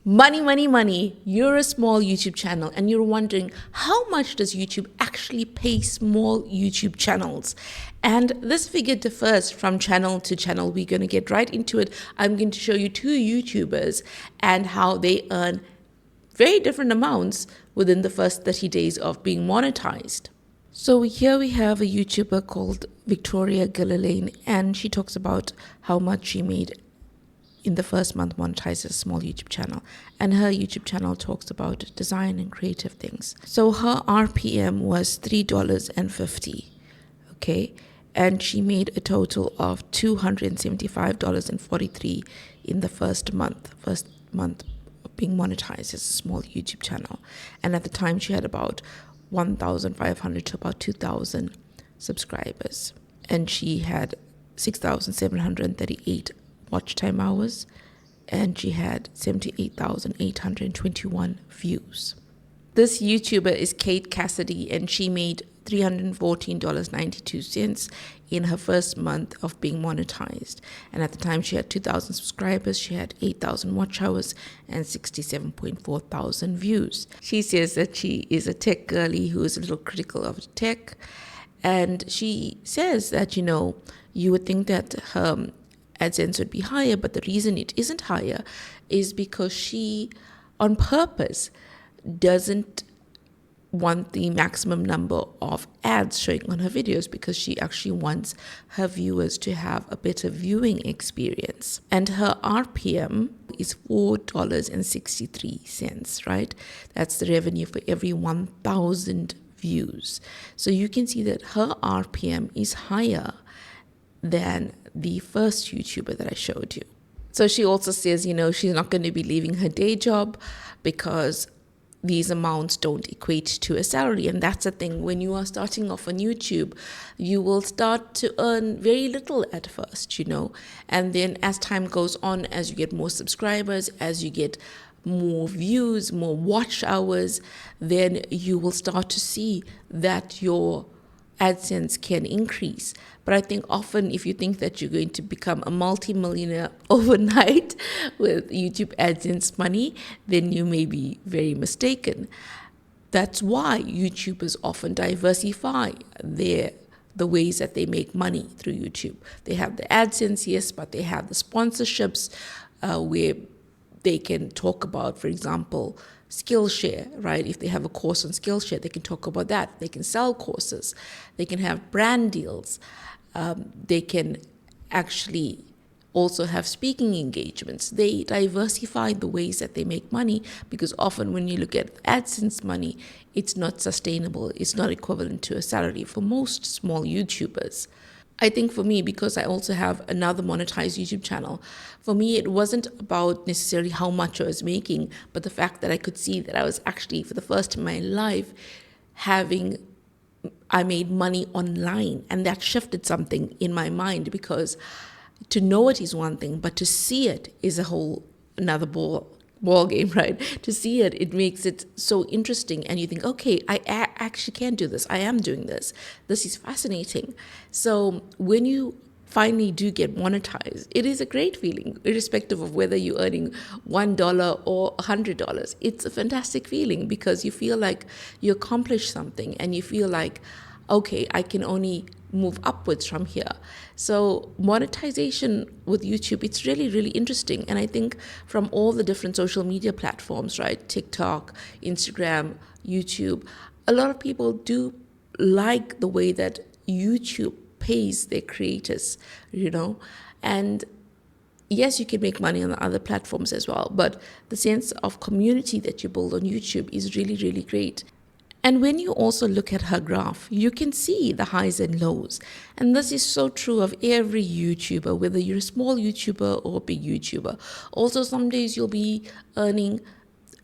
Money, money, money. You're a small YouTube channel and you're wondering how much does YouTube actually pay small YouTube channels? And this figure differs from channel to channel. We're going to get right into it. I'm going to show you two YouTubers and how they earn very different amounts within the first 30 days of being monetized. So here we have a YouTuber called Victoria Gilliland, and she talks about how much she made in the first month monetized a small YouTube channel. And her YouTube channel talks about design and creative things. So her RPM was $3.50, okay? And she made a total of $275.43 in the first month of being monetized as a small YouTube channel. And at the time she had about 1,500 to about 2,000 subscribers. And she had 6,738 watch time hours, and she had 78,821 views. This YouTuber is Kate Cassidy, and she made $314.92 in her first month of being monetized. And at the time she had 2,000 subscribers, she had 8,000 watch hours and 67.4 thousand views. She says that she is a tech girly who is a little critical of tech. And she says that, you would think that her AdSense would be higher, but the reason it isn't higher is because she, on purpose, doesn't want the maximum number of ads showing on her videos, because she actually wants her viewers to have a better viewing experience. And her RPM is $4.63, right? That's the revenue for every 1,000 views. So you can see that her RPM is higher than the first YouTuber that I showed you. So she also says, she's not going to be leaving her day job because these amounts don't equate to a salary. And that's the thing. When you are starting off on YouTube, you will start to earn very little at first, and then as time goes on, as you get more subscribers, as you get more views, more watch hours, then you will start to see that your AdSense can increase. But I think often if you think that you're going to become a multi-millionaire overnight with YouTube AdSense money, then you may be very mistaken. That's why YouTubers often diversify the ways that they make money through YouTube. They have the AdSense, yes, but they have the sponsorships where they can talk about, for example, Skillshare, right? If they have a course on Skillshare, they can talk about that. They can sell courses. They can have brand deals. They can actually also have speaking engagements. They diversify the ways that they make money, because often when you look at AdSense money, it's not sustainable. It's not equivalent to a salary for most small YouTubers. I think for me, because I also have another monetized YouTube channel, for me, it wasn't about necessarily how much I was making, but the fact that I could see that I was actually, for the first time in my life, I made money online. And that shifted something in my mind, because to know it is one thing, but to see it is a whole another ball game, right? To see it, it makes it so interesting, and you think, okay, I actually can do this. I am doing this. This is fascinating. So when you finally do get monetized, it is a great feeling, irrespective of whether you're earning $1 or $100. It's a fantastic feeling, because you feel like you accomplished something, and you feel like, okay, I can only move upwards from here. So monetization with YouTube, it's really, really interesting. And I think from all the different social media platforms, right? TikTok, Instagram, YouTube, a lot of people do like the way that YouTube pays their creators, and yes, you can make money on the other platforms as well, but the sense of community that you build on YouTube is really, really great. And when you also look at her graph, you can see the highs and lows. And this is so true of every YouTuber, whether you're a small YouTuber or a big YouTuber. Also, some days you'll be earning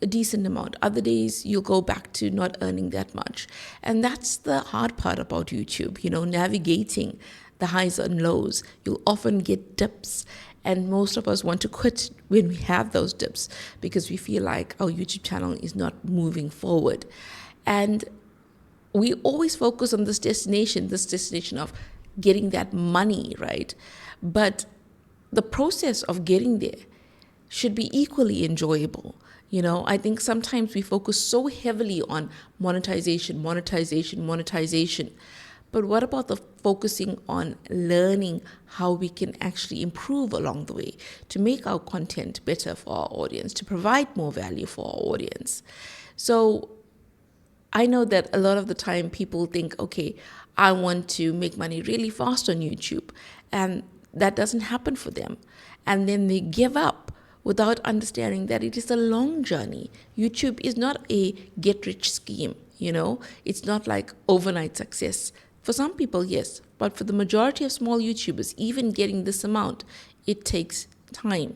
a decent amount. Other days you'll go back to not earning that much. And that's the hard part about YouTube, navigating the highs and lows. You'll often get dips. And most of us want to quit when we have those dips, because we feel like our YouTube channel is not moving forward. And we always focus on this destination of getting that money, right? But the process of getting there should be equally enjoyable. I think sometimes we focus so heavily on monetization, monetization, monetization. But what about the focusing on learning how we can actually improve along the way to make our content better for our audience, to provide more value for our audience? So I know that a lot of the time people think, okay, I want to make money really fast on YouTube, and that doesn't happen for them. And then they give up without understanding that it is a long journey. YouTube is not a get-rich scheme, It's not like overnight success. For some people, yes, but for the majority of small YouTubers, even getting this amount, it takes time.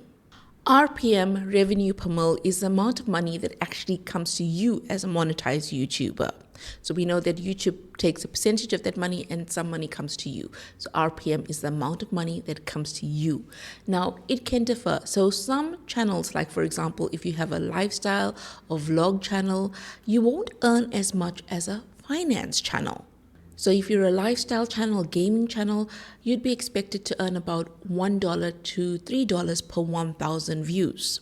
RPM, revenue per mil, is the amount of money that actually comes to you as a monetized YouTuber. So we know that YouTube takes a percentage of that money and some money comes to you. So RPM is the amount of money that comes to you. Now, it can differ. So some channels, like for example, if you have a lifestyle or vlog channel, you won't earn as much as a finance channel. So if you're a lifestyle channel, gaming channel, you'd be expected to earn about $1 to $3 per 1,000 views.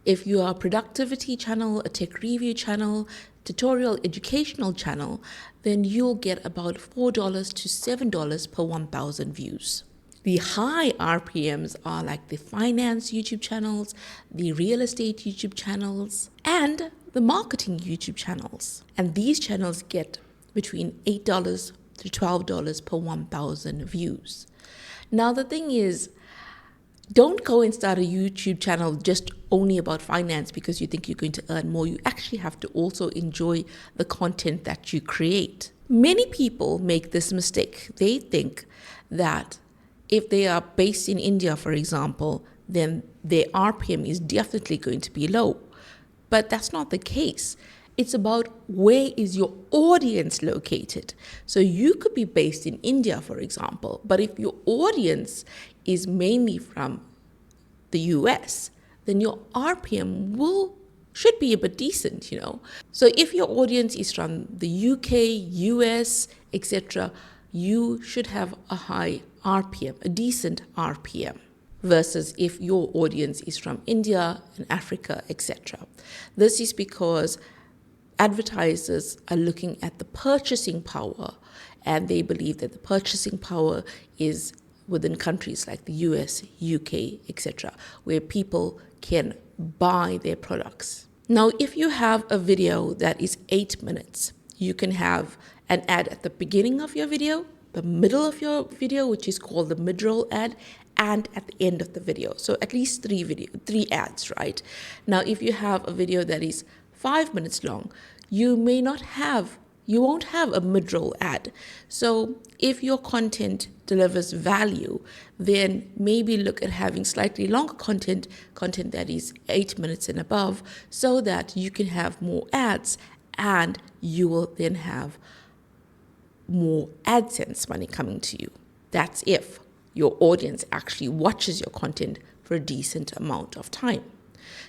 If you are a productivity channel, a tech review channel, tutorial educational channel, then you'll get about $4 to $7 per 1,000 views. The high RPMs are like the finance YouTube channels, the real estate YouTube channels, and the marketing YouTube channels. And these channels get between $8 to $12 per 1,000 views. Now, the thing is, don't go and start a YouTube channel just only about finance because you think you're going to earn more. You actually have to also enjoy the content that you create. Many people make this mistake. They think that if they are based in India, for example, then their RPM is definitely going to be low. But that's not the case. It's about where is your audience located. So you could be based in India, for example, but if your audience is mainly from the US, then your RPM should be a bit decent, So if your audience is from the UK, US, etc., you should have a high RPM, a decent RPM, versus if your audience is from India and Africa, etc. This is because advertisers are looking at the purchasing power, and they believe that the purchasing power is within countries like the US, UK, etc., where people can buy their products. Now, if you have a video that is 8 minutes, you can have an ad at the beginning of your video, the middle of your video, which is called the mid-roll ad, and at the end of the video. So at least three ads, right? Now, if you have a video that is 5 minutes long, you won't have a mid-roll ad. So if your content delivers value, then maybe look at having slightly longer content that is 8 minutes and above, so that you can have more ads and you will then have more AdSense money coming to you. That's if your audience actually watches your content for a decent amount of time.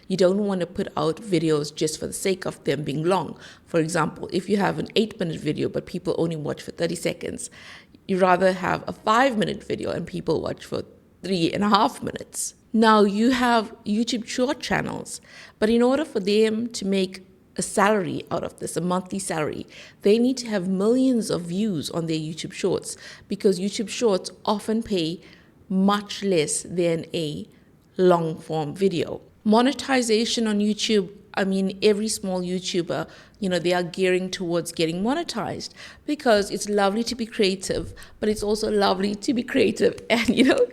You don't want to put out videos just for the sake of them being long. For example, if you have an 8-minute video but people only watch for 30 seconds, you rather have a 5-minute video and people watch for 3.5 minutes. Now you have YouTube short channels, but in order for them to make a salary out of this, a monthly salary, they need to have millions of views on their YouTube shorts, because YouTube shorts often pay much less than a long form video. Monetization on YouTube, every small YouTuber, they are gearing towards getting monetized, because it's lovely to be creative, but it's also lovely to be creative and,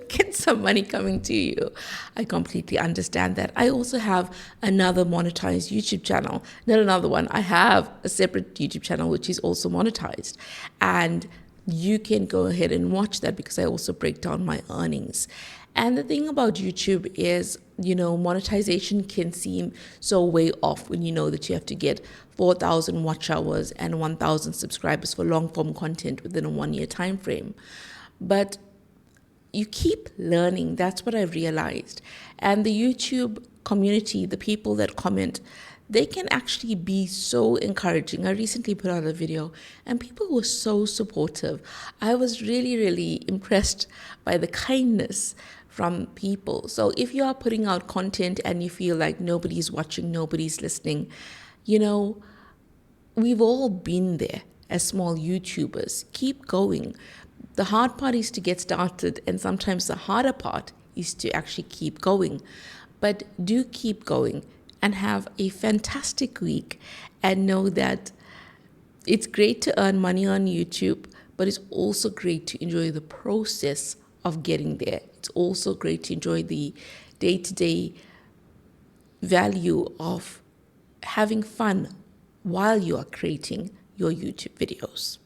get some money coming to you. I completely understand that. I also have another monetized YouTube channel. Not another one. I have a separate YouTube channel, which is also monetized. And you can go ahead and watch that, because I also break down my earnings. And the thing about YouTube is, monetization can seem so way off when you know that you have to get 4,000 watch hours and 1,000 subscribers for long form content within a 1-year time frame. But you keep learning. That's what I've realized. And the YouTube community, the people that comment, they can actually be so encouraging. I recently put out a video and people were so supportive. I was really, really impressed by the kindness from people. So if you are putting out content and you feel like nobody's watching, nobody's listening, you know, we've all been there as small YouTubers. Keep going. The hard part is to get started, and sometimes the harder part is to actually keep going. But do keep going and have a fantastic week, and know that it's great to earn money on YouTube, but it's also great to enjoy the process of getting there. It's also great to enjoy the day-to-day value of having fun while you are creating your YouTube videos.